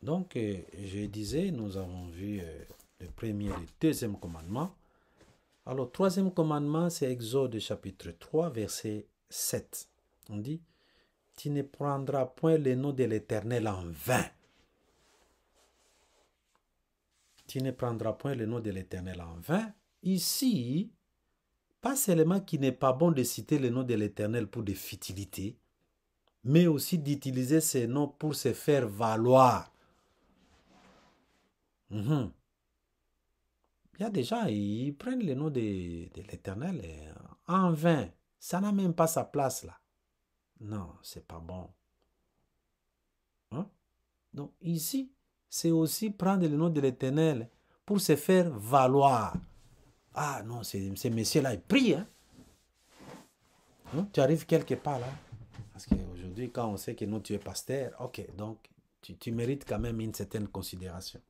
Donc, je disais, nous avons vu le premier et le deuxième commandement. Alors, troisième commandement, c'est Exode chapitre 3, verset 7. On dit, tu ne prendras point le nom de l'Éternel en vain. Tu ne prendras point le nom de l'Éternel en vain. Ici, pas seulement qu'il n'est pas bon de citer le nom de l'Éternel pour des futilités, mais aussi d'utiliser ces noms pour se faire valoir. Il y a des gens, ils prennent le nom de l'Éternel en vain. Ça n'a même pas sa place là. Non, c'est pas bon. Donc ici, c'est aussi prendre le nom de l'Éternel pour se faire valoir. Ah non, ces messieurs-là, ils prient. Tu arrives quelque part là. Parce qu'aujourd'hui, quand on sait que non, tu es pasteur, ok, donc tu mérites quand même une certaine considération.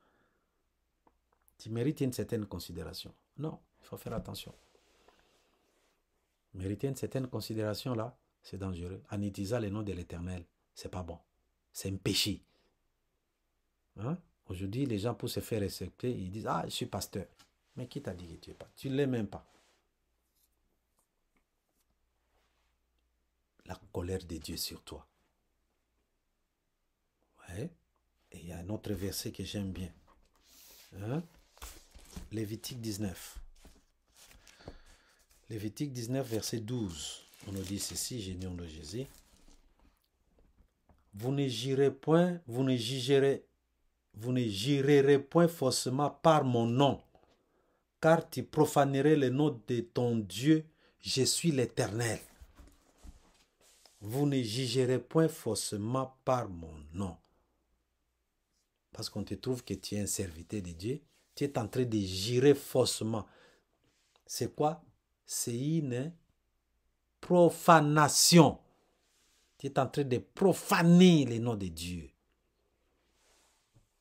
Tu mérites une certaine considération. Non, il faut faire attention. Mériter une certaine considération là, c'est dangereux. En utilisant le nom de l'Éternel, c'est pas bon. C'est un péché. Aujourd'hui, les gens, pour se faire respecter, ils disent, ah, je suis pasteur. Mais qui t'a dit que tu es pas? Tu ne l'es même pas. La colère de Dieu sur toi. Ouais. Et il y a un autre verset que j'aime bien. Lévitique 19. Lévitique 19, verset 12. On nous dit ceci, j'ai dit au nom de Jésus. Vous ne jurerez point, vous ne jurerez point faussement par mon nom, car tu profanerais le nom de ton Dieu, je suis l'Éternel. Vous ne jugerez point faussement par mon nom. Parce qu'on te trouve que tu es un serviteur de Dieu, tu es en train de jurer faussement. C'est quoi? C'est une profanation. Tu es en train de profaner le nom de Dieu.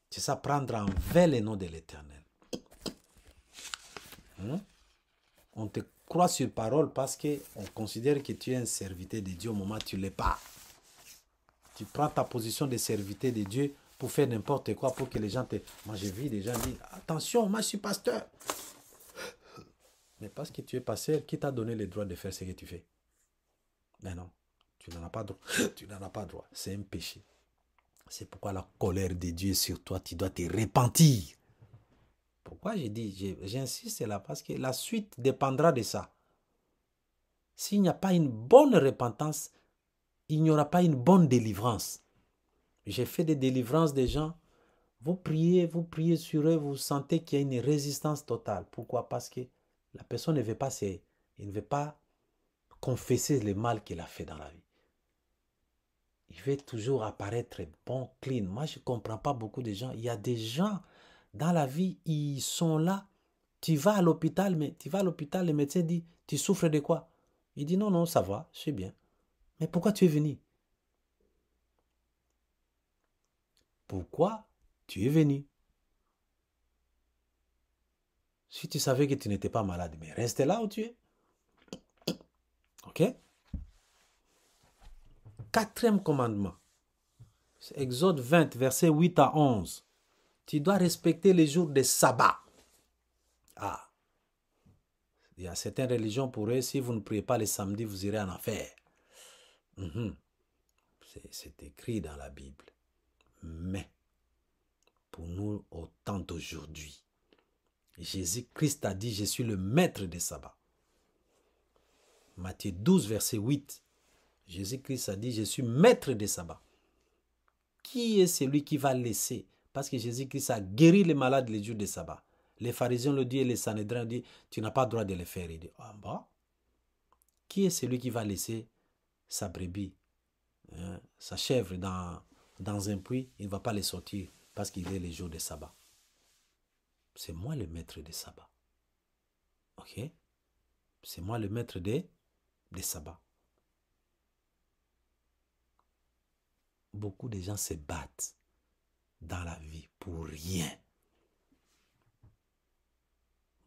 C'est ça, prendre en vain le nom de l'Éternel. On te croit sur parole parce qu'on considère que tu es un serviteur de Dieu au moment où tu ne l'es pas. Tu prends ta position de serviteur de Dieu pour faire n'importe quoi, pour que les gens te... Moi, j'ai vu des gens dire, attention, moi, je suis pasteur. Mais parce que tu es pasteur, qui t'a donné le droit de faire ce que tu fais? Mais non, tu n'en as pas droit. Tu n'en as pas droit. C'est un péché. C'est pourquoi la colère de Dieu sur toi, tu dois te repentir. Pourquoi j'insiste là? Parce que la suite dépendra de ça. S'il n'y a pas une bonne repentance, il n'y aura pas une bonne délivrance. J'ai fait des délivrances des gens. Vous priez sur eux, vous sentez qu'il y a une résistance totale. Pourquoi? Parce que la personne ne veut pas confesser le mal qu'il a fait dans la vie. Il veut toujours apparaître bon, clean. Moi, je ne comprends pas beaucoup de gens. Il y a des gens dans la vie, ils sont là. Tu vas à l'hôpital, le médecin dit, tu souffres de quoi? Il dit, non, ça va, je suis bien. Mais pourquoi tu es venu? Pourquoi tu es venu? Si tu savais que tu n'étais pas malade, mais reste là où tu es. Ok? Quatrième commandement. Exode 20, versets 8 à 11. Tu dois respecter les jours de sabbat. Ah. Il y a certaines religions pour eux, si vous ne priez pas les samedis, vous irez en enfer. C'est écrit dans la Bible. Mais, pour nous, au temps d'aujourd'hui, Jésus-Christ a dit, je suis le maître des sabbats. Matthieu 12, verset 8. Jésus-Christ a dit, je suis maître des sabbats. Qui est celui qui va laisser? Parce que Jésus-Christ a guéri les malades les jours des sabbats. Les pharisiens le disent et les Sanhédrins disent, tu n'as pas le droit de le faire. Il dit, ah bon? Qui est celui qui va laisser sa brebis, sa chèvre dans un puits? Il ne va pas les sortir parce qu'il est les jours des sabbats. C'est moi le maître des sabbats. Ok? C'est moi le maître des sabbats. Beaucoup de gens se battent dans la vie pour rien.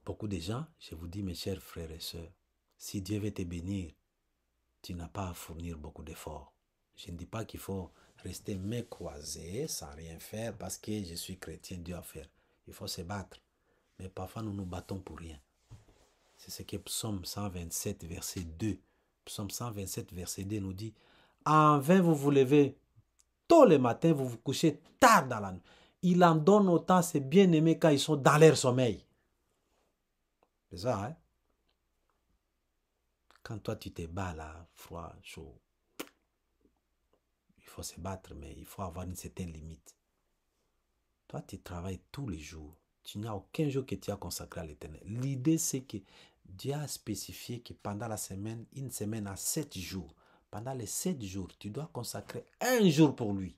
Beaucoup de gens, je vous dis mes chers frères et sœurs, si Dieu veut te bénir, tu n'as pas à fournir beaucoup d'efforts. Je ne dis pas qu'il faut rester mains croisées sans rien faire parce que je suis chrétien, Dieu a fait. Il faut se battre. Mais parfois, nous nous battons pour rien. C'est ce que Psaume 127, verset 2. Psaume 127, verset 2 nous dit, en vain vous vous levez tôt le matin, vous vous couchez tard dans la nuit. Il en donne autant ses bien-aimés quand ils sont dans leur sommeil. C'est ça, hein? Quand toi tu te bats là, froid, chaud, il faut se battre, mais il faut avoir une certaine limite. Toi, tu travailles tous les jours. Tu n'as aucun jour que tu as consacré à l'Éternel. L'idée, c'est que Dieu a spécifié que pendant la semaine, une semaine a 7 jours. Pendant les 7 jours, tu dois consacrer un jour pour lui.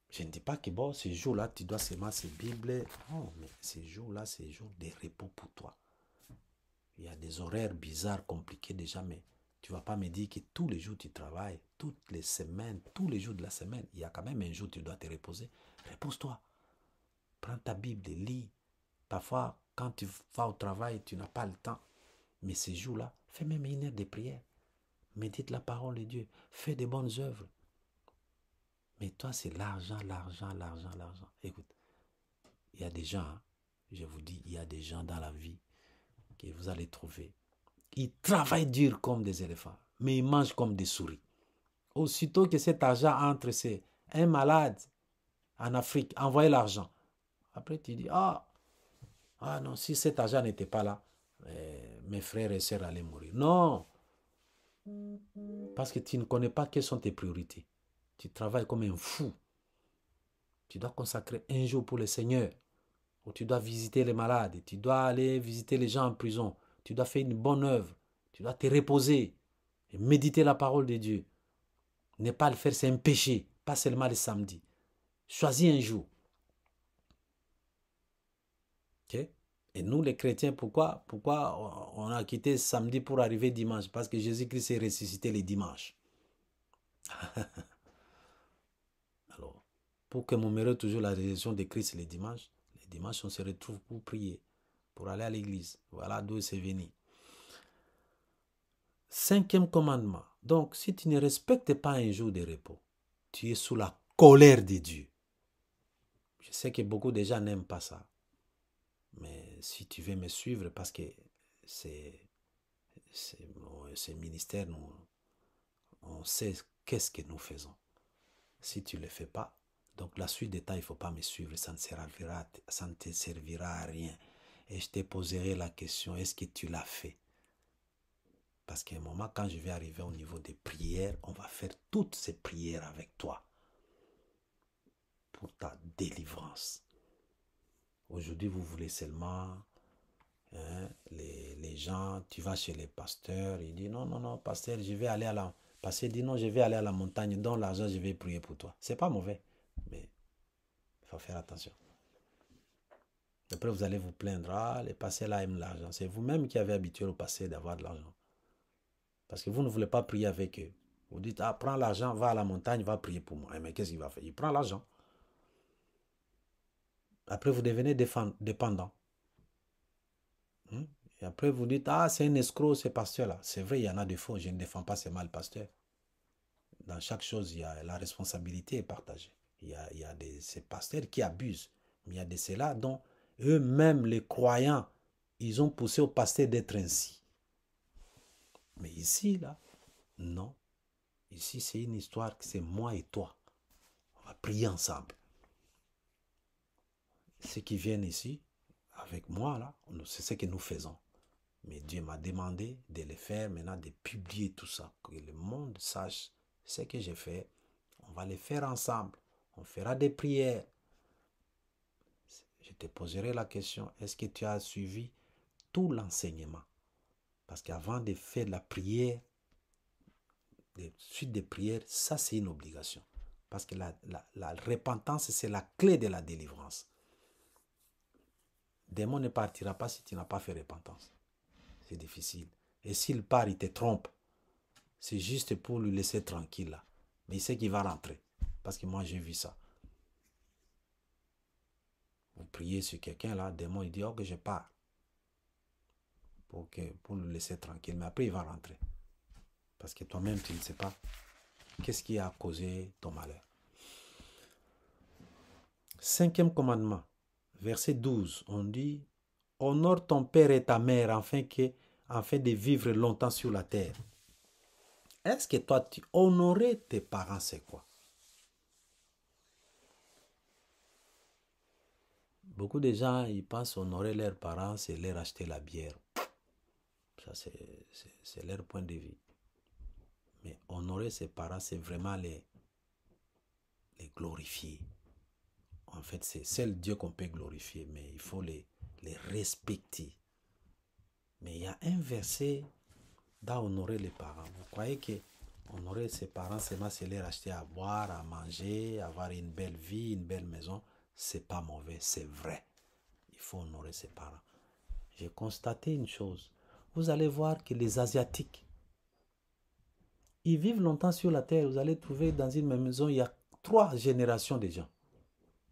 Je ne dis pas que bon, ces jours-là, tu dois seulement ces Bibles. Non, mais ces jours-là, c'est des jours de repos pour toi. Il y a des horaires bizarres, compliqués déjà, mais tu ne vas pas me dire que tous les jours tu travailles, toutes les semaines, tous les jours de la semaine, il y a quand même un jour où tu dois te reposer. Repose-toi. Prends ta Bible, lis. Parfois, quand tu vas au travail, tu n'as pas le temps. Mais ces jours-là, fais même une heure de prière. Médite la parole de Dieu. Fais des bonnes œuvres. Mais toi, c'est l'argent, l'argent, l'argent, l'argent. Écoute, il y a des gens, hein, je vous dis, il y a des gens dans la vie que vous allez trouver. Ils travaillent dur comme des éléphants, mais ils mangent comme des souris. Aussitôt que cet argent entre, c'est un malade en Afrique, envoyez l'argent. Après, tu dis, ah non, si cet argent n'était pas là, mes frères et sœurs allaient mourir. Non, parce que tu ne connais pas quelles sont tes priorités. Tu travailles comme un fou. Tu dois consacrer un jour pour le Seigneur. Où tu dois visiter les malades. Tu dois aller visiter les gens en prison. Tu dois faire une bonne œuvre. Tu dois te reposer et méditer la parole de Dieu. Ne pas le faire, c'est un péché. Pas seulement le samedi. Choisis un jour. Ok? Et nous, les chrétiens, pourquoi on a quitté samedi pour arriver dimanche? Parce que Jésus-Christ est ressuscité les dimanches. Alors, pour commémorer toujours la résurrection de Christ les dimanches, on se retrouve pour prier, pour aller à l'église. Voilà d'où c'est venu. 5e commandement. Donc, si tu ne respectes pas un jour de repos, tu es sous la colère de Dieu. Je sais que beaucoup de gens n'aiment pas ça. Mais si tu veux me suivre, parce que c'est ministère, on sait qu'est-ce que nous faisons. Si tu ne le fais pas, donc la suite des temps, il ne faut pas me suivre, ça ne te servira à rien. Et je te poserai la question, est-ce que tu l'as fait? Parce qu'à un moment, quand je vais arriver au niveau des prières, on va faire toutes ces prières avec toi pour ta délivrance. Aujourd'hui, vous voulez seulement, les gens, tu vas chez les pasteurs, ils disent non, pasteur, je vais aller à la... Pasteur dit non, je vais aller à la montagne, donne l'argent, je vais prier pour toi. C'est pas mauvais, mais il faut faire attention. Après, vous allez vous plaindre, ah, les pasteurs là aiment l'argent. C'est vous-même qui avez habitué au pasteur d'avoir de l'argent. Parce que vous ne voulez pas prier avec eux. Vous dites, ah, prends l'argent, va à la montagne, va prier pour moi. Mais qu'est-ce qu'il va faire? Il prend l'argent. Après, vous devenez dépendant. Et après, vous dites, ah, c'est un escroc, ce pasteur-là. C'est vrai, il y en a des faux. Je ne défends pas seulement le pasteur. Dans chaque chose, il y a la responsabilité est partagée. Il y a ces pasteurs qui abusent. Mais il y a de ceux-là dont eux-mêmes, les croyants, ils ont poussé au pasteur d'être ainsi. Mais ici, là, non. Ici, c'est une histoire que c'est moi et toi. On va prier ensemble. Ceux qui viennent ici, avec moi, là, c'est ce que nous faisons. Mais Dieu m'a demandé de le faire maintenant, de publier tout ça, que le monde sache ce que j'ai fait. On va le faire ensemble. On fera des prières. Je te poserai la question, est-ce que tu as suivi tout l'enseignement? Parce qu'avant de faire la prière, de suite des prières, ça c'est une obligation. Parce que la repentance, c'est la clé de la délivrance. Le démon ne partira pas si tu n'as pas fait repentance. C'est difficile. Et s'il part, il te trompe. C'est juste pour lui laisser tranquille là. Mais il sait qu'il va rentrer. Parce que moi, j'ai vu ça. Vous priez sur quelqu'un là, le démon, il dit, oh que je pars. Pour le laisser tranquille. Mais après, il va rentrer. Parce que toi-même, tu ne sais pas qu'est-ce qui a causé ton malheur. Cinquième commandement, verset 12, on dit, honore ton père et ta mère afin de vivre longtemps sur la terre. Est-ce que toi, tu honorer tes parents, c'est quoi? Beaucoup de gens, ils pensent honorer leurs parents, c'est leur acheter la bière. Ça, c'est leur point de vue. Mais honorer ses parents, c'est vraiment les glorifier. En fait, c'est seul Dieu qu'on peut glorifier, mais il faut les respecter. Mais il y a un verset dans honorer les parents. Vous croyez que honorer ses parents, c'est leur acheter à boire, à manger, avoir une belle vie, une belle maison. C'est pas mauvais, c'est vrai. Il faut honorer ses parents. J'ai constaté une chose. Vous allez voir que les Asiatiques, ils vivent longtemps sur la terre. Vous allez trouver dans une même maison, il y a 3 générations de gens.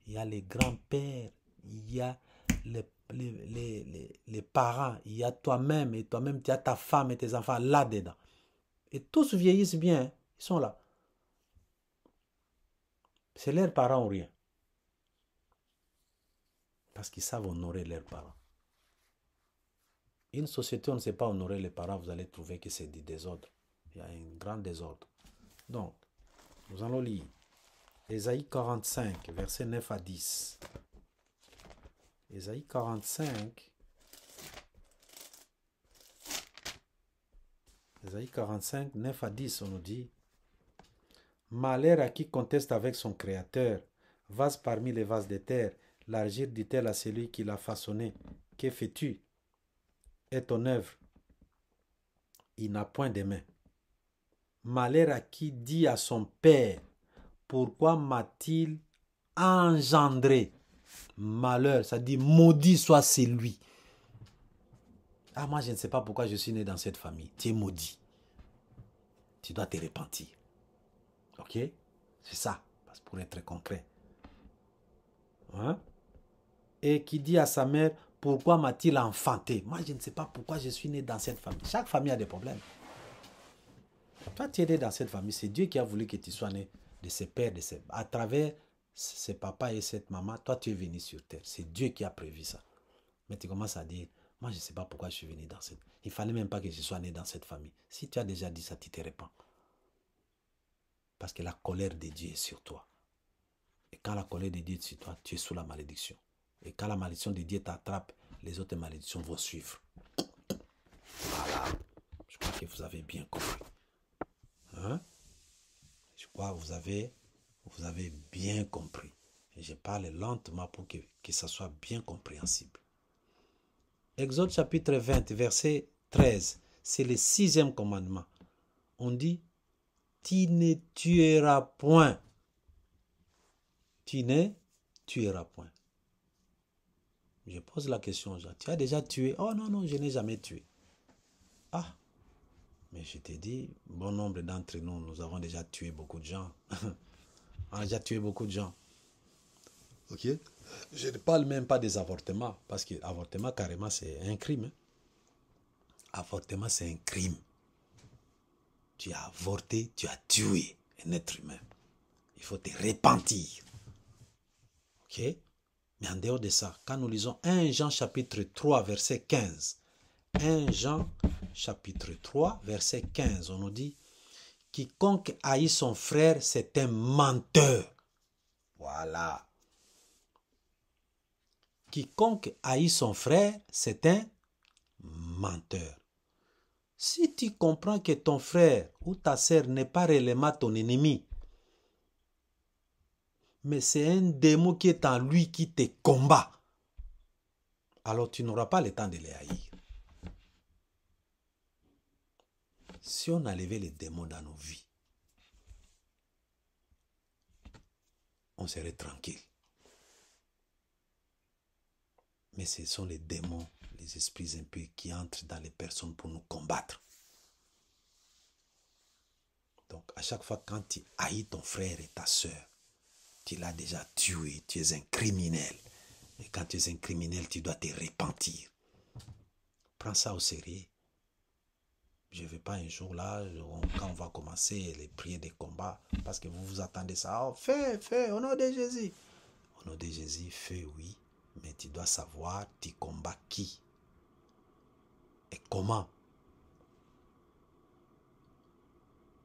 Il y a les grands-pères, il y a les parents, il y a toi-même, et toi-même, tu as ta femme et tes enfants là-dedans. Et tous vieillissent bien, hein. Ils sont là. C'est leurs parents ou rien. Parce qu'ils savent honorer leurs parents. Une société où on ne sait pas honorer les parents, vous allez trouver que c'est du désordre. Il y a un grand désordre. Donc, nous allons lire Ésaïe 45, versets 9 à 10. Ésaïe 45, Ésaïe 45, 9 à 10, on nous dit, malheur à qui conteste avec son Créateur, vase parmi les vases de terre, l'argile dit-elle à celui qui l'a façonné, que fais-tu? Est ton œuvre, il n'a point de main. Malheur à qui dit à son père, pourquoi m'a-t-il engendré? Malheur, ça dit maudit soit celui. Ah, moi je ne sais pas pourquoi je suis né dans cette famille. Tu es maudit. Tu dois te repentir. Ok? C'est ça, pour être concret. Hein? Et qui dit à sa mère, pourquoi m'a-t-il enfanté? Moi je ne sais pas pourquoi je suis né dans cette famille. Chaque famille a des problèmes. Toi tu es né dans cette famille, c'est Dieu qui a voulu que tu sois né de ses pères, à travers ses papas et cette maman, toi tu es venu sur terre. C'est Dieu qui a prévu ça. Mais tu commences à dire, moi je ne sais pas pourquoi je suis venu dans cette... Il ne fallait même pas que je sois né dans cette famille. Si tu as déjà dit ça, tu te répands. Parce que la colère de Dieu est sur toi. Et quand la colère de Dieu est sur toi, tu es sous la malédiction. Et quand la malédiction de Dieu t'attrape, les autres malédictions vont suivre. Voilà. Je crois que vous avez bien compris. Hein? Je crois que vous avez bien compris. Et je parle lentement pour que ça soit bien compréhensible. Exode chapitre 20, verset 13. C'est le 6e commandement. On dit, tu ne tueras point. Tu ne tueras point. Je pose la question aux gens. Tu as déjà tué? Oh non, non, je n'ai jamais tué. Ah, mais je te dis, bon nombre d'entre nous, nous avons déjà tué beaucoup de gens. On a déjà tué beaucoup de gens. Ok? Je ne parle même pas des avortements, parce que l'avortement, carrément, c'est un crime. Hein? Avortement, c'est un crime. Tu as avorté, tu as tué un être humain. Il faut te repentir. Ok? Mais en dehors de ça, quand nous lisons 1 Jean chapitre 3, verset 15, 1 Jean chapitre 3, verset 15, on nous dit, quiconque haït son frère, c'est un menteur. Voilà. Quiconque haït son frère, c'est un menteur. Si tu comprends que ton frère ou ta sœur n'est pas réellement ton ennemi, mais c'est un démon qui est en lui qui te combat, alors tu n'auras pas le temps de les haïr. Si on a levé les démons dans nos vies, on serait tranquille. Mais ce sont les démons, les esprits impurs qui entrent dans les personnes pour nous combattre. Donc, à chaque fois quand tu haïs ton frère et ta soeur, tu l'as déjà tué, tu es un criminel. Et quand tu es un criminel, tu dois te repentir. Prends ça au sérieux. Je ne vais pas un jour là, quand on va commencer les prières des combats, parce que vous vous attendez ça. Oh, fais, au nom de Jésus. Au nom de Jésus, fais oui, mais tu dois savoir, tu combats qui et comment.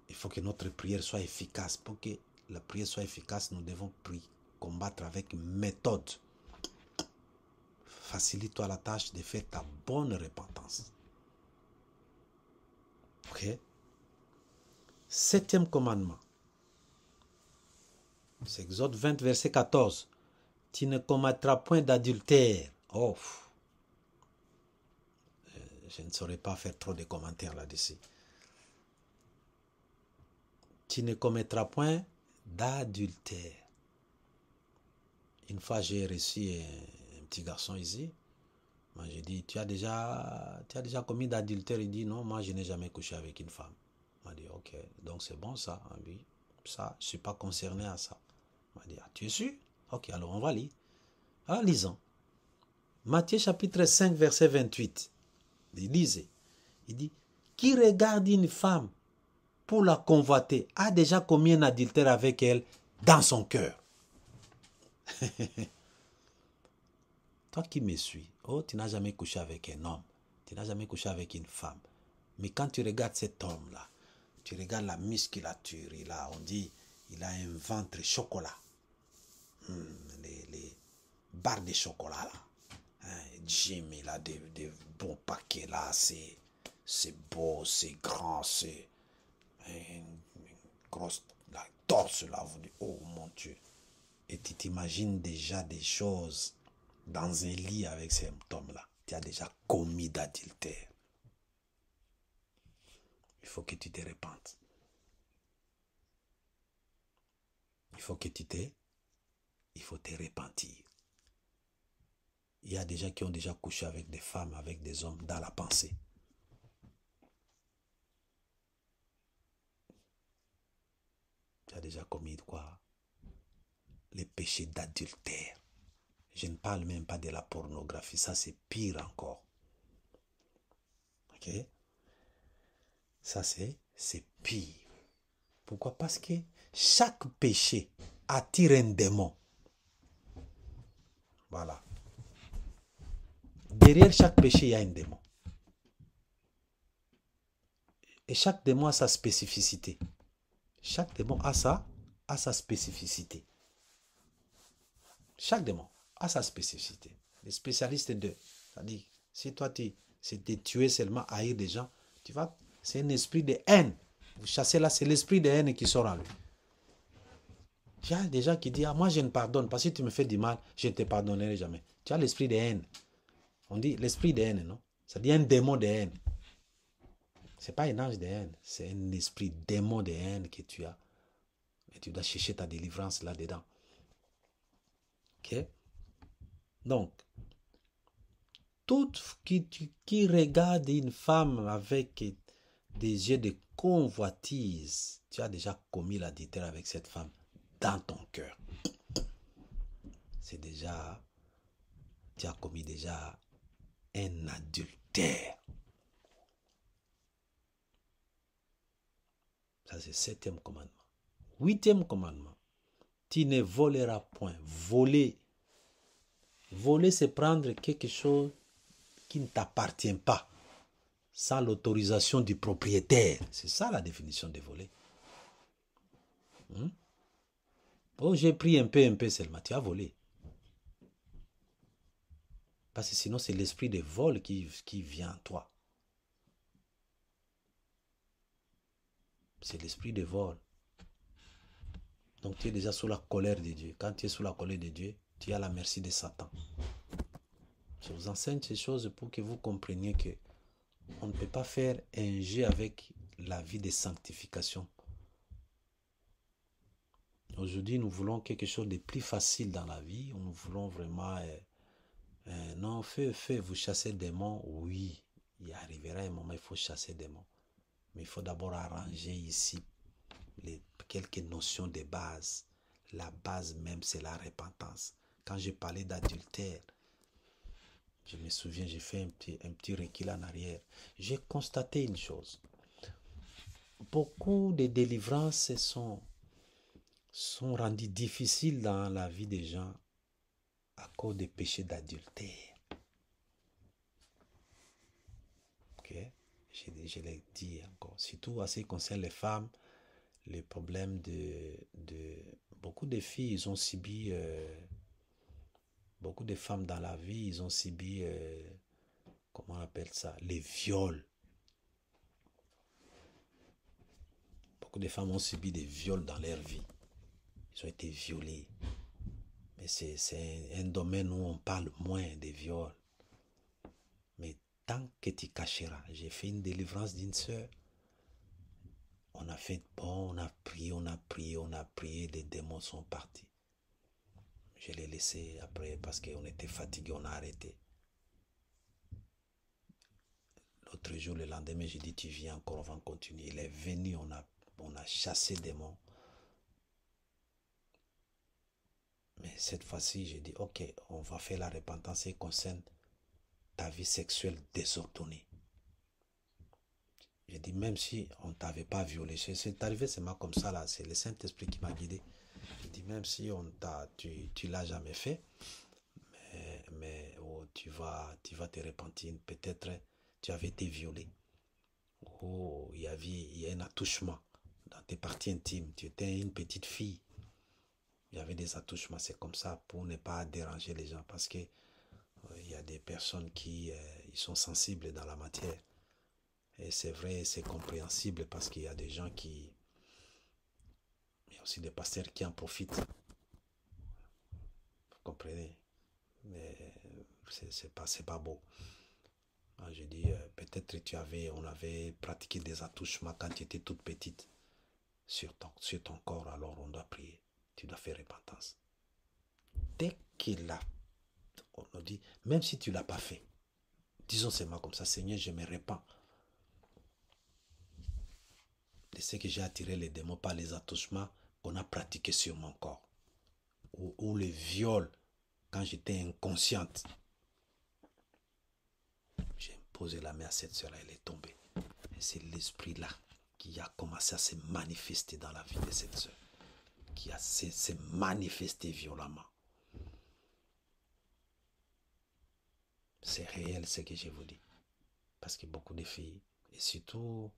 Il faut que notre prière soit efficace. Pour que la prière soit efficace, nous devons combattre avec méthode. Facilite-toi la tâche de faire ta bonne repentance. Ok? 7e commandement. C'est Exode 20, verset 14. Tu ne commettras point d'adultère. Oh, je ne saurais pas faire trop de commentaires là-dessus. Tu ne commettras point d'adultère. Une fois, j'ai reçu un petit garçon ici. Moi, j'ai dit, tu as déjà commis d'adultère? Il dit, non, moi, je n'ai jamais couché avec une femme. Il m'a dit, ok, donc c'est bon ça. Oui, ça, je ne suis pas concerné à ça. Il m'a dit, ah, tu es sûr? Ok, alors on va lire. Alors, lisons. Matthieu chapitre 5, verset 28. Il lisait. Il dit, qui regarde une femme pour la convoiter a déjà commis un adultère avec elle dans son cœur. Toi qui me suis, oh, tu n'as jamais couché avec un homme, tu n'as jamais couché avec une femme. Mais quand tu regardes cet homme-là, tu regardes la musculature, on dit, il a un ventre chocolat. Les barres de chocolat là. Jim, il a des bons paquets là, c'est beau, c'est grand, c'est une grosse la torse là, vous dites, oh mon Dieu. Et tu t'imagines déjà des choses dans un lit avec cet homme-là. Tu as déjà commis d'adultère. Il faut que tu te repentes. Il faut te repentir. Il y a des gens qui ont déjà couché avec des femmes, avec des hommes dans la pensée. Tu as déjà commis quoi? Les péchés d'adultère. Je ne parle même pas de la pornographie. Ça, c'est pire encore. Ok? Ça, c'est pire. Pourquoi? Parce que chaque péché attire un démon. Voilà. Derrière chaque péché, il y a un démon. Et chaque démon a sa spécificité. Chaque démon a sa spécificité. Chaque démon a sa spécificité. Les spécialistes de... C'est-à-dire, si toi, c'est de tuer seulement, haïr des gens, c'est un esprit de haine. Vous chassez là, c'est l'esprit de haine qui sort en lui. Il y a des gens qui disent, ah, moi je ne pardonne, parce que tu me fais du mal, je ne te pardonnerai jamais. Tu as l'esprit de haine. On dit l'esprit de haine, non? C'est-à-dire un démon de haine. Ce n'est pas un ange de haine, c'est un esprit démon de haine que tu as. Et tu dois chercher ta délivrance là-dedans. Ok? Donc, tout qui regarde une femme avec des yeux de convoitise, tu as déjà commis l'adultère avec cette femme dans ton cœur. C'est déjà, tu as commis déjà un adultère. Ça, c'est 7e commandement. 8e commandement. Tu ne voleras point. Voler. Voler, c'est prendre quelque chose qui ne t'appartient pas, sans l'autorisation du propriétaire. C'est ça la définition de voler. Oh, j'ai pris un peu seulement. Tu as volé. Parce que sinon, c'est l'esprit de vol qui vient en toi. C'est l'esprit de vol. Donc, tu es déjà sous la colère de Dieu. Quand tu es sous la colère de Dieu, tu es à la merci de Satan. Je vous enseigne ces choses pour que vous compreniez que on ne peut pas faire un jeu avec la vie de sanctification. Aujourd'hui, nous voulons quelque chose de plus facile dans la vie. Nous voulons vraiment... non, vous chassez des démons. Oui, il arrivera un moment, il faut chasser des démons. Mais il faut d'abord arranger ici quelques notions de base. La base même, c'est la repentance. Quand j'ai parlé d'adultère, je me souviens, j'ai fait un petit recul en arrière. J'ai constaté une chose. beaucoup de délivrances sont rendues difficiles dans la vie des gens à cause des péchés d'adultère. Ok? Je l'ai dit encore. Surtout en ce qui concerne les femmes, les problèmes de beaucoup de filles, ils ont subi, beaucoup de femmes dans la vie, ils ont subi, comment on appelle ça, les viols. Beaucoup de femmes ont subi des viols dans leur vie. Ils ont été violés. Mais c'est un domaine où on parle moins des viols. Mais tant que tu cacheras, j'ai fait une délivrance d'une sœur. On a fait bon, on a prié, on a prié, on a prié, les démons sont partis. Je l'ai laissé après parce qu'on était fatigué, on a arrêté. L'autre jour, le lendemain, j'ai dit, tu viens encore, on va continuer. Il est venu, on a chassé des démons. Mais cette fois-ci, j'ai dit, ok, on va faire la repentance qui concerne ta vie sexuelle désordonnée. J'ai dit, même si on ne t'avait pas violé, c'est arrivé seulement comme ça, là, c'est le Saint-Esprit qui m'a guidé. J'ai dit, même si tu l'as jamais fait, mais oh, tu vas te repentir. Peut-être tu avais été violé. Oh, il y a un attouchement dans tes parties intimes. Tu étais une petite fille. Il y avait des attouchements. C'est comme ça pour ne pas déranger les gens. Parce que il y a des personnes qui ils sont sensibles dans la matière. Et c'est vrai, c'est compréhensible parce qu'il y a des gens qui... Il y a aussi des pasteurs qui en profitent. Vous comprenez? Mais c'est pas beau. Je dis, peut-être on avait pratiqué des attouchements quand tu étais toute petite sur ton corps, alors on doit prier. Tu dois faire repentance. Dès qu'il a, on nous dit, même si tu ne l'as pas fait, disons seulement comme ça, Seigneur, je me repens de ce que j'ai attiré les démons par les attouchements qu'on a pratiqués sur mon corps. Ou les viols quand j'étais inconsciente. J'ai posé la main à cette soeur, elle est tombée. Et c'est l'esprit-là qui a commencé à se manifester dans la vie de cette soeur. Qui a s'est manifesté violemment. C'est réel ce que je vous dis. Parce que beaucoup de filles, et surtout,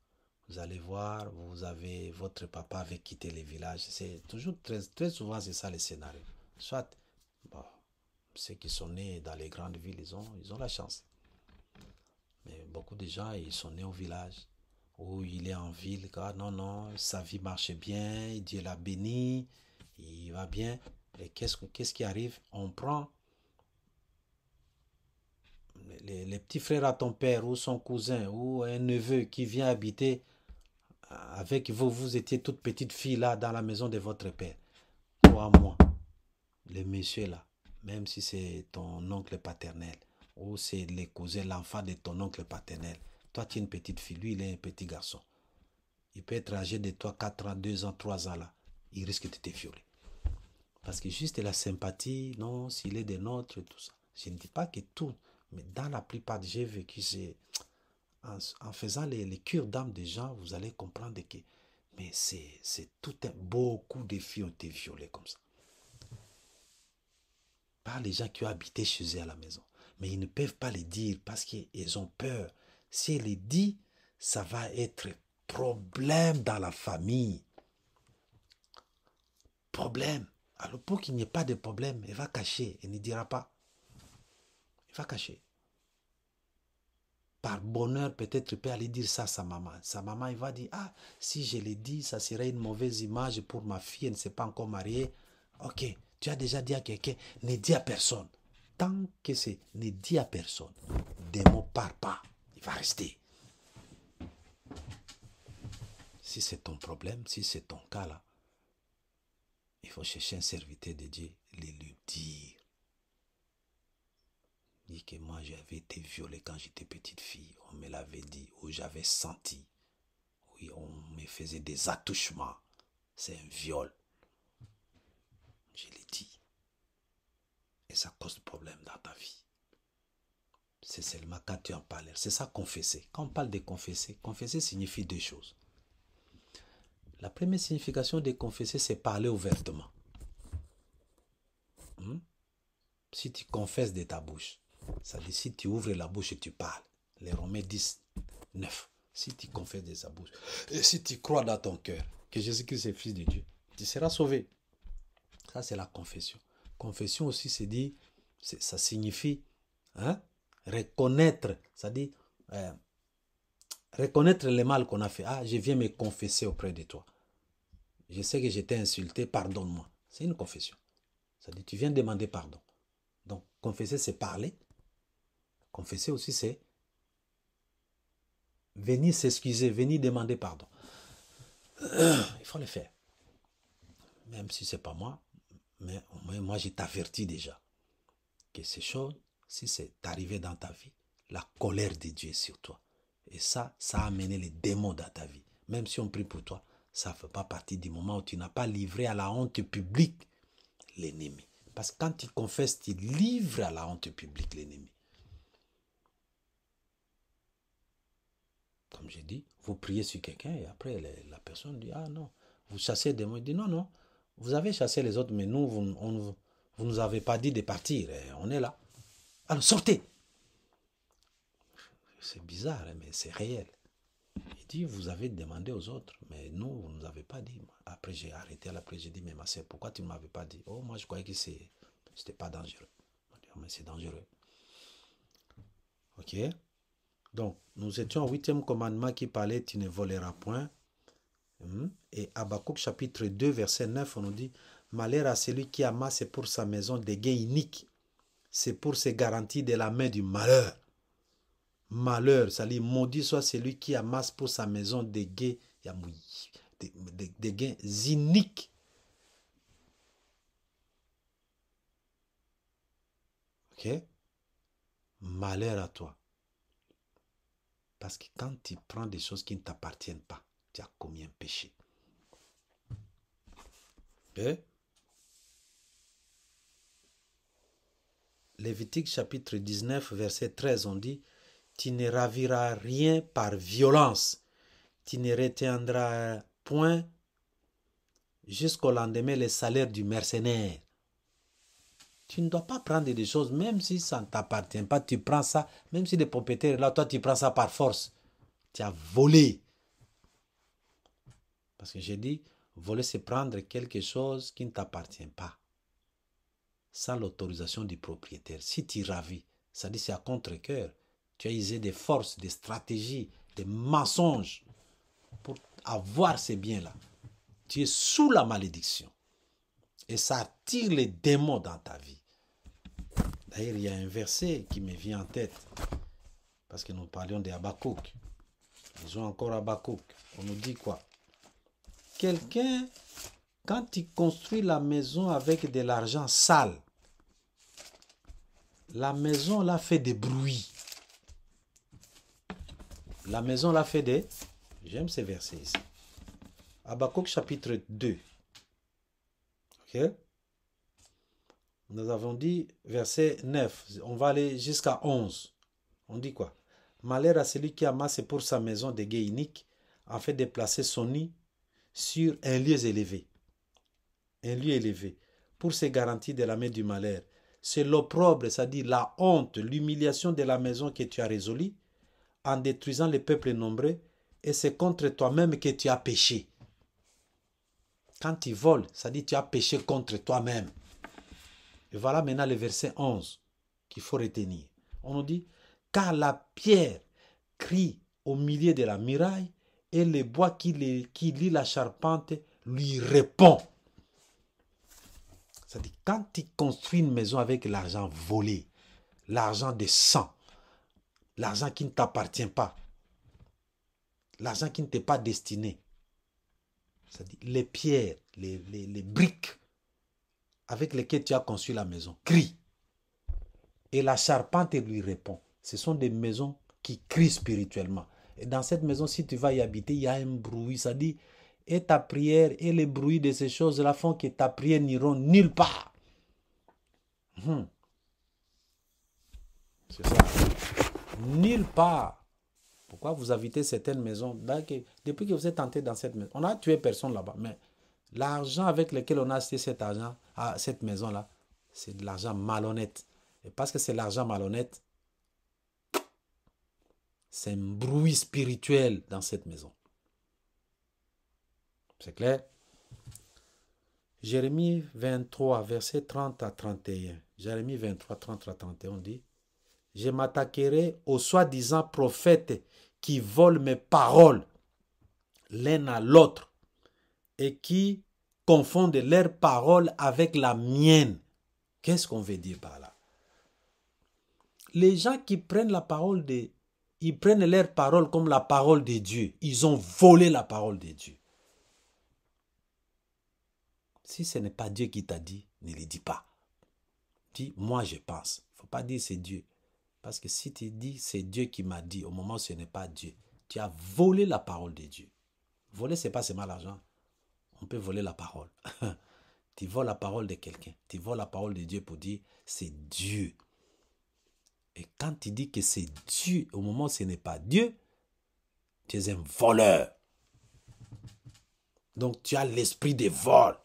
vous allez voir, votre papa avait quitté les villages. C'est toujours très souvent, c'est ça le scénario. Soit, bon, ceux qui sont nés dans les grandes villes, ils ont la chance. Mais beaucoup de gens, ils sont nés au village. Ou il est en ville, non, sa vie marche bien, Dieu l'a béni, il va bien. Et qu'est-ce qui arrive? On prend les petits frères à ton père, ou son cousin, ou un neveu qui vient habiter avec vous. Vous étiez toute petite fille là dans la maison de votre père. Crois-moi, le monsieur là, même si c'est ton oncle paternel, ou c'est les cousins, l'enfant de ton oncle paternel, toi tu es une petite fille, lui il est un petit garçon. Il peut être âgé de toi 4 ans, 2 ans, 3 ans là. Il risque de te violer. Parce que juste la sympathie, non, s'il est des nôtres, tout ça. Je ne dis pas que tout, mais dans la plupart, j'ai vécu, en faisant les cures d'âme des gens, vous allez comprendre que, mais c'est tout beaucoup de filles ont été violées comme ça. Par les gens qui ont habité chez eux à la maison. Mais ils ne peuvent pas les dire parce qu'ils ont peur. Si ils les disent, ça va être problème dans la famille. Problème. Alors pour qu'il n'y ait pas de problème, il va cacher, il ne dira pas. Il va cacher. Par bonheur, peut-être il peut aller dire ça à sa maman. Sa maman, il va dire, ah, si je l'ai dit, ça serait une mauvaise image pour ma fille, elle ne s'est pas encore mariée. Ok, tu as déjà dit à quelqu'un, ne dis à personne. Tant que c'est ne dis à personne, des mots partent pas, il va rester. Si c'est ton problème, si c'est ton cas là, il faut chercher un serviteur de Dieu, lui dire. Dit que moi j'avais été violé quand j'étais petite fille, on me l'avait dit, ou j'avais senti, oui, on me faisait des attouchements, c'est un viol. Je l'ai dit. Et ça cause problème dans ta vie. C'est seulement quand tu en parles. C'est ça confesser. Quand on parle de confesser, confesser signifie deux choses. La première signification de confesser, c'est parler ouvertement. Si tu confesses de ta bouche, ça dit si tu ouvres la bouche et tu parles. Les Romains 10, 9. Si tu confesses de sa bouche, et si tu crois dans ton cœur que Jésus-Christ est Fils de Dieu, tu seras sauvé. Ça, c'est la confession. Confession aussi, c'est dire, ça signifie reconnaître, c'est-à-dire reconnaître le mal qu'on a fait. Ah, je viens me confesser auprès de toi. Je sais que j'étais insulté, pardonne-moi. C'est une confession. C'est-à-dire, tu viens demander pardon. Donc, confesser, c'est parler. Confesser aussi, c'est venir s'excuser, venir demander pardon. Il faut le faire. Même si ce n'est pas moi, mais moi, je t'avertis déjà que ces choses, si c'est arrivé dans ta vie, la colère de Dieu est sur toi. Et ça a amené les démons dans ta vie. Même si on prie pour toi, ça ne fait pas partie du moment où tu n'as pas livré à la honte publique l'ennemi. Parce que quand tu confesses, tu livres à la honte publique l'ennemi. Comme j'ai dit, vous priez sur quelqu'un et après la personne dit, ah non, vous chassez des démons. Il dit, non, non, vous avez chassé les autres, mais nous, vous nous avez pas dit de partir. Et on est là. Alors sortez. C'est bizarre, mais c'est réel. Il dit, vous avez demandé aux autres, mais nous, vous ne nous avez pas dit. Après, j'ai arrêté, après j'ai dit, mais ma sœur, pourquoi tu ne m'avais pas dit? Oh, moi, je croyais que c'était pas dangereux. Mais c'est dangereux. Ok? Donc, nous étions au 8e commandement qui parlait, tu ne voleras point. Et Habakkuk chapitre 2, verset 9, on nous dit, malheur à celui qui amasse pour sa maison des gains iniques. C'est pour se garantir de la main du malheur. Malheur, ça dit, maudit soit celui qui amasse pour sa maison des gains iniques. Ok? Malheur à toi. Parce que quand tu prends des choses qui ne t'appartiennent pas, tu as commis un péché. Okay? Lévitique chapitre 19, verset 13, on dit, tu ne raviras rien par violence, tu ne retiendras point jusqu'au lendemain le salaire du mercenaire. Tu ne dois pas prendre des choses, même si ça ne t'appartient pas, tu prends ça, même si des propriétaires là, toi tu prends ça par force. Tu as volé. Parce que j'ai dit, voler c'est prendre quelque chose qui ne t'appartient pas. Sans l'autorisation du propriétaire. Si tu ravis, ça dit c'est à contre-cœur. Tu as usé des forces, des stratégies, des mensonges pour avoir ces biens-là. Tu es sous la malédiction. Et ça attire les démons dans ta vie. D'ailleurs, il y a un verset qui me vient en tête. Parce que nous parlions de Habakkuk. Ils ont encore Habakkuk. On nous dit quoi? Quelqu'un, quand il construit la maison avec de l'argent sale, la maison là fait des bruits. La maison là fait des... J'aime ces versets ici. Habakkuk chapitre 2. Ok? Nous avons dit verset 9. On va aller jusqu'à 11. On dit quoi? Malheur à celui qui amasse pour sa maison des gains iniques, en fait de placer son nid sur un lieu élevé. Un lieu élevé. Pour se garantir de la main du malheur. C'est l'opprobre, c'est-à-dire la honte, l'humiliation de la maison que tu as résolue en détruisant les peuples nombreux, et c'est contre toi-même que tu as péché. Quand tu voles, ça dit tu as péché contre toi-même. Et voilà maintenant le verset 11 qu'il faut retenir. On nous dit, car la pierre crie au milieu de la muraille et le bois qui lie la charpente lui répond. C'est-à-dire, quand tu construis une maison avec l'argent volé, l'argent de sang, l'argent qui ne t'appartient pas, l'argent qui ne t'est pas destiné, c'est-à-dire les pierres, les briques avec lesquelles tu as construit la maison, crient. Et la charpente lui répond. Ce sont des maisons qui crient spirituellement. Et dans cette maison, si tu vas y habiter, il y a un bruit. Ça dit, et ta prière et les bruits de ces choses-là font que ta prière n'iront nulle part. C'est ça. Nulle part Pourquoi vous habitez certaines maisons? Depuis que vous êtes entré dans cette maison, on n'a tué personne là-bas, mais l'argent avec lequel on a acheté cette maison-là, c'est de l'argent malhonnête. Et parce que c'est l'argent malhonnête, c'est un bruit spirituel dans cette maison. C'est clair? Jérémie 23, verset 30 à 31. Jérémie 23, 30 à 31, on dit: je m'attaquerai aux soi-disant prophètes qui volent mes paroles l'un à l'autre et qui confondent leurs paroles avec la mienne. Qu'est-ce qu'on veut dire par là? Les gens qui prennent la parole ils prennent leur parole comme la parole de Dieu. Ils ont volé la parole de Dieu. Si ce n'est pas Dieu qui t'a dit, ne le dis pas. Dis, moi je pense. Il ne faut pas dire c'est Dieu. Parce que si tu dis c'est Dieu qui m'a dit, au moment où ce n'est pas Dieu, tu as volé la parole de Dieu. Voler, ce n'est pas seulement l'argent. On peut voler la parole. Tu voles la parole de quelqu'un. Tu voles la parole de Dieu pour dire c'est Dieu. Et quand tu dis que c'est Dieu, au moment où ce n'est pas Dieu, tu es un voleur. Donc tu as l'esprit de vol.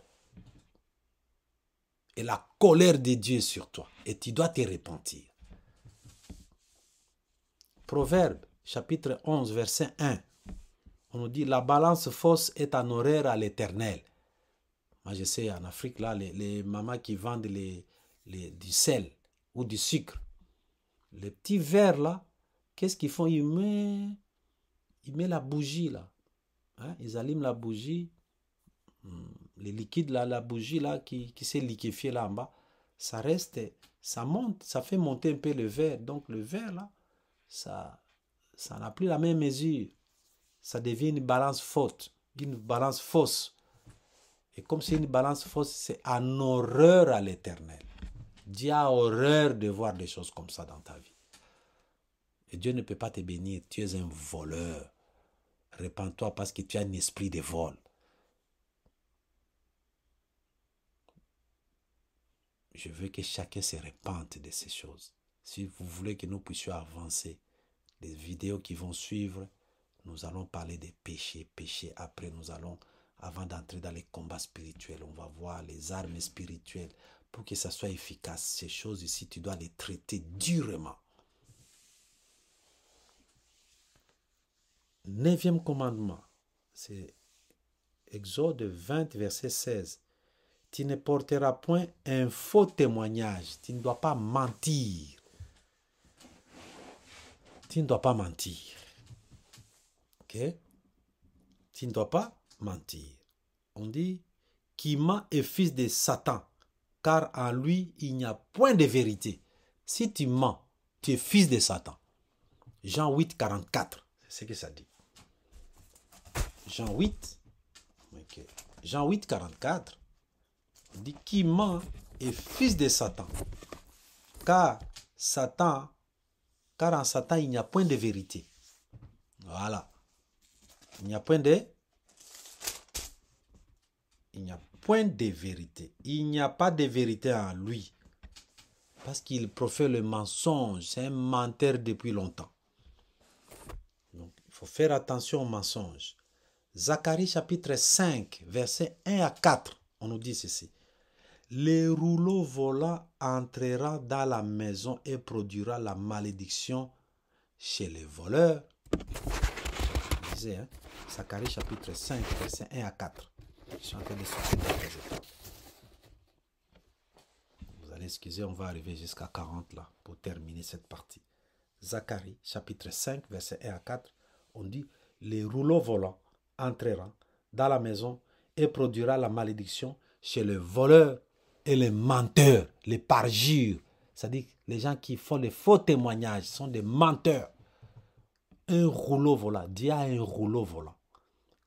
Et la colère de Dieu sur toi. Et tu dois te repentir. Proverbe, chapitre 11, verset 1. On nous dit, la balance fausse est en horreur à l'Éternel. Moi, je sais, en Afrique, là, les mamans qui vendent du sel ou du sucre, les petits verres, là, qu'est-ce qu'ils font? Ils mettent la bougie, là. Hein? Ils allument la bougie. Les liquides, là, la bougie, là, qui s'est liquéfiée, là, en bas, ça reste, ça monte, ça fait monter un peu le verre. Donc, le verre, là, ça n'a plus la même mesure. Ça devient une balance faute, une balance fausse. Et comme c'est une balance fausse, c'est en horreur à l'Éternel. Dieu a horreur de voir des choses comme ça dans ta vie. Et Dieu ne peut pas te bénir. Tu es un voleur. Répands-toi parce que tu as un esprit de vol. Je veux que chacun se repente de ces choses. Si vous voulez que nous puissions avancer, les vidéos qui vont suivre, nous allons parler des péchés. Après, nous allons, avant d'entrer dans les combats spirituels, on va voir les armes spirituelles. Pour que ça soit efficace, ces choses ici, tu dois les traiter durement. 9e commandement, c'est Exode 20, verset 16. Tu ne porteras point un faux témoignage. Tu ne dois pas mentir. Tu ne dois pas mentir. Ok? Tu ne dois pas mentir. On dit, qui ment est fils de Satan, car en lui, il n'y a point de vérité. Si tu mens, tu es fils de Satan. Jean 8, 44, c'est ce que ça dit. Jean 8, okay. Jean 8, 44, on dit, qui ment est fils de Satan, car en Satan, il n'y a point de vérité. Voilà. Il n'y a point de vérité. Il n'y a pas de vérité en lui. Parce qu'il profère le mensonge. C'est un menteur depuis longtemps. Donc, il faut faire attention au mensonge. Zacharie chapitre 5, versets 1 à 4. On nous dit ceci. Le rouleau volant entrera dans la maison et produira la malédiction chez les voleurs. Je disais, hein? Zacharie chapitre 5, versets 1 à 4. Je suis en train de sortir de vous allez excuser, on va arriver jusqu'à 40 là pour terminer cette partie. Zacharie chapitre 5, versets 1 à 4. On dit, les rouleaux volants entrera dans la maison et produira la malédiction chez les voleurs et les menteurs, les parjures. C'est-à-dire les gens qui font les faux témoignages sont des menteurs. Un rouleau volant, Dieu a un rouleau volant.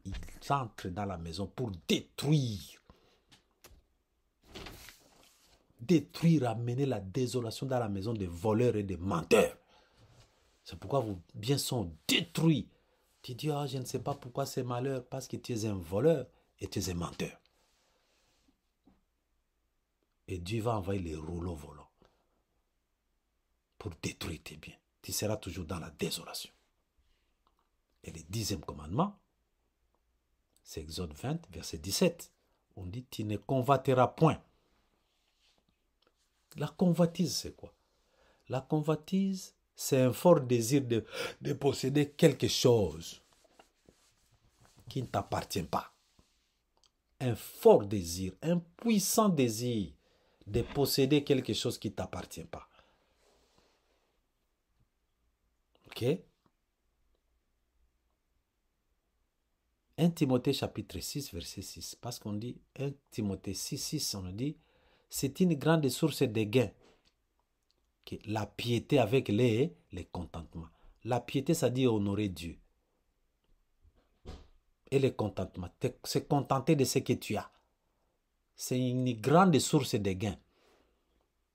Il entre dans la maison pour détruire, amener la désolation dans la maison des voleurs et des menteurs. C'est pourquoi vos biens sont détruits. Tu dis, oh, je ne sais pas pourquoi c'est malheur, parce que tu es un voleur et tu es un menteur. Et Dieu va envoyer les rouleaux volants pour détruire tes biens. Tu seras toujours dans la désolation. Et le 10e commandement, c'est Exode 20, verset 17. On dit, tu ne convoiteras point. La convoitise, c'est quoi? La convoitise, c'est un fort désir de posséder quelque chose qui ne t'appartient pas. Un fort désir, un puissant désir de posséder quelque chose qui ne t'appartient pas. Ok? 1 Timothée chapitre 6, verset 6. Parce qu'on dit, 1 Timothée 6, 6, on dit, c'est une grande source de gain. La piété avec les contentements. La piété, ça dit honorer Dieu. Et le contentement, se contenter de ce que tu as. C'est une grande source de gain.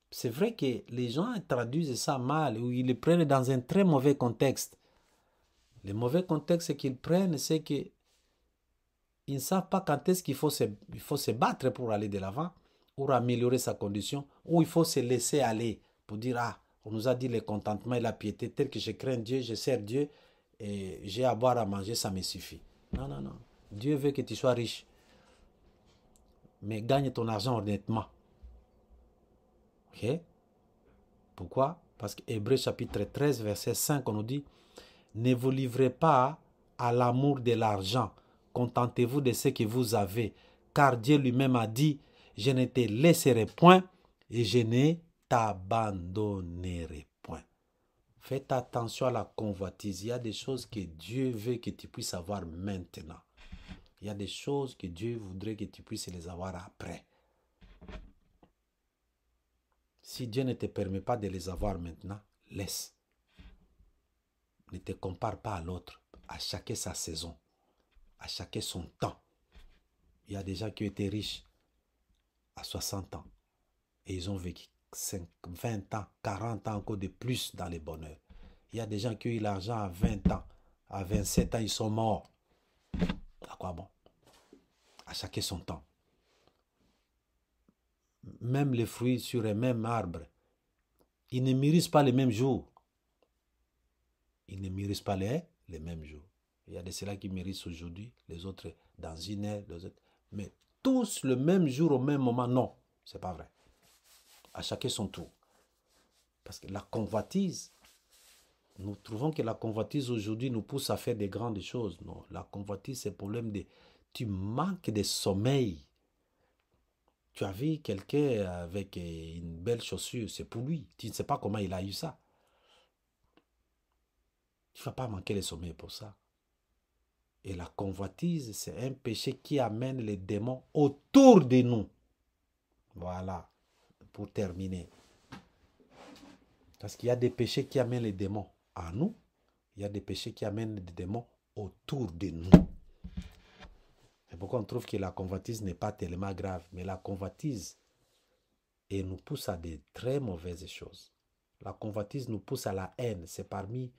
C'est vrai que les gens traduisent ça mal ou ils le prennent dans un très mauvais contexte. Le mauvais contexte qu'ils prennent, c'est qu'ils ne savent pas quand est-ce qu'il faut se battre pour aller de l'avant, pour améliorer sa condition, ou il faut se laisser aller pour dire, ah, on nous a dit le contentement et la piété, tel que je crains Dieu, je sers Dieu, et j'ai à boire, à manger, ça me suffit. Non, non, non. Dieu veut que tu sois riche. Mais gagne ton argent honnêtement. Ok? Pourquoi? Parce que Hébreux chapitre 13, verset 5, on nous dit, ne vous livrez pas à l'amour de l'argent. Contentez-vous de ce que vous avez. Car Dieu lui-même a dit, je ne te laisserai point et je ne t'abandonnerai point. Faites attention à la convoitise. Il y a des choses que Dieu veut que tu puisses avoir maintenant. Il y a des choses que Dieu voudrait que tu puisses les avoir après. Si Dieu ne te permet pas de les avoir maintenant, laisse. Ne te compare pas à l'autre. À chacun sa saison. À chacun son temps. Il y a des gens qui ont été riches à 60 ans. Et ils ont vécu 20 ans, 40 ans encore de plus dans les bonheurs. Il y a des gens qui ont eu l'argent à 20 ans. À 27 ans, ils sont morts. À quoi bon? À chacun son temps. Même les fruits sur un même arbre, ils ne mûrissent pas les mêmes jours. Ils ne mûrissent pas les mêmes jours. Il y a de ceux-là qui mûrissent aujourd'hui, les autres dans une heure, les autres. Mais tous le même jour, au même moment, non. C'est pas vrai. À chacun son tour. Parce que la convoitise, nous trouvons que la convoitise aujourd'hui nous pousse à faire des grandes choses. Non, la convoitise, c'est le problème de... Tu manques de sommeil. Tu as vu quelqu'un avec une belle chaussure, c'est pour lui. Tu ne sais pas comment il a eu ça. Tu ne vas pas manquer le sommeil pour ça. Et la convoitise, c'est un péché qui amène les démons autour de nous. Voilà, pour terminer. Parce qu'il y a des péchés qui amènent les démons à nous. Il y a des péchés qui amènent les démons autour de nous. C'est pourquoi on trouve que la convoitise n'est pas tellement grave. Mais la convoitise, et nous pousse à de très mauvaises choses. La convoitise nous pousse à la haine. C'est parmi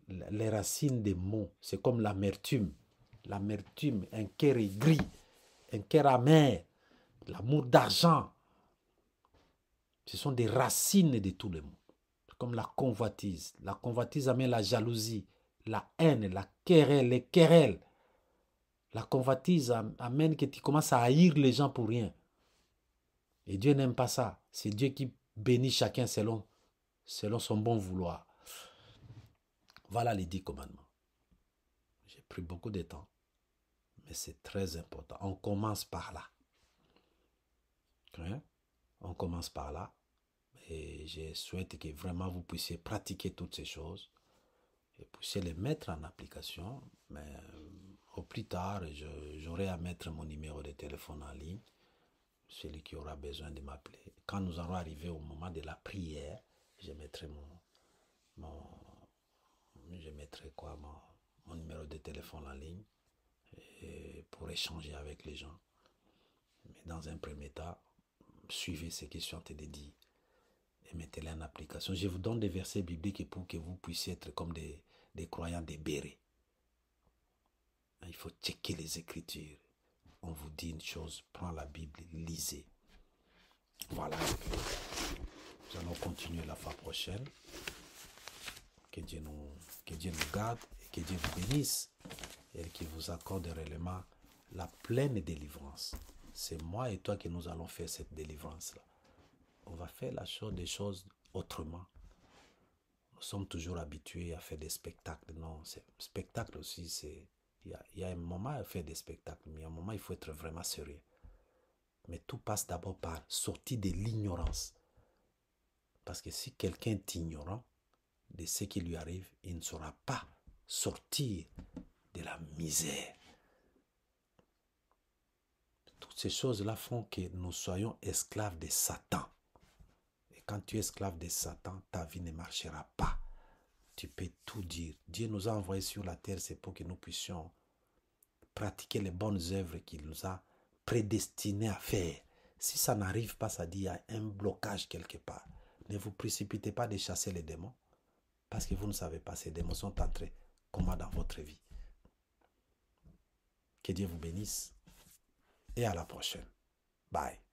les racines des mots. C'est comme l'amertume. L'amertume, un cœur aigri, un cœur amer, l'amour d'argent. Ce sont des racines de tous les mots. Comme la convoitise. La convoitise amène la jalousie, la haine, la querelle, les querelles. La convoitise amène que tu commences à haïr les gens pour rien. Et Dieu n'aime pas ça. C'est Dieu qui bénit chacun selon son bon vouloir. Voilà les 10 commandements. J'ai pris beaucoup de temps. Mais c'est très important. On commence par là. Hein? On commence par là. Et je souhaite que vraiment vous puissiez pratiquer toutes ces choses. Et puissiez les mettre en application. Mais au plus tard, j'aurai à mettre mon numéro de téléphone en ligne. Celui qui aura besoin de m'appeler. Quand nous allons arriver au moment de la prière, je mettrai mon numéro de téléphone en ligne pour échanger avec les gens. Mais dans un premier temps, suivez ce que je suis en train de dire et mettez-les en application. Je vous donne des versets bibliques pour que vous puissiez être comme des croyants débérés. Il faut checker les Écritures. On vous dit une chose, prends la Bible, lisez. Voilà. Nous allons continuer la fois prochaine. Que Dieu nous garde et Que Dieu vous bénisse et qu'il vous accorde réellement la pleine délivrance. C'est moi et toi que nous allons faire cette délivrance-là. On va faire des choses autrement. Nous sommes toujours habitués à faire des spectacles. Non, spectacle aussi, il y a un moment à faire des spectacles, mais il y a un moment il faut être vraiment sérieux. Mais tout passe d'abord par sortir de l'ignorance. Parce que si quelqu'un est ignorant de ce qui lui arrive, il ne saura pas sortir de la misère. Toutes ces choses-là font que nous soyons esclaves de Satan. Et quand tu es esclave de Satan, ta vie ne marchera pas. Tu peux tout dire. Dieu nous a envoyés sur la terre, c'est pour que nous puissions pratiquer les bonnes œuvres qu'il nous a prédestinées à faire. Si ça n'arrive pas, ça dit qu'il y a un blocage quelque part. Ne vous précipitez pas de chasser les démons. Parce que vous ne savez pas, ces démons sont entrés comment dans votre vie. Que Dieu vous bénisse. Et à la prochaine. Bye.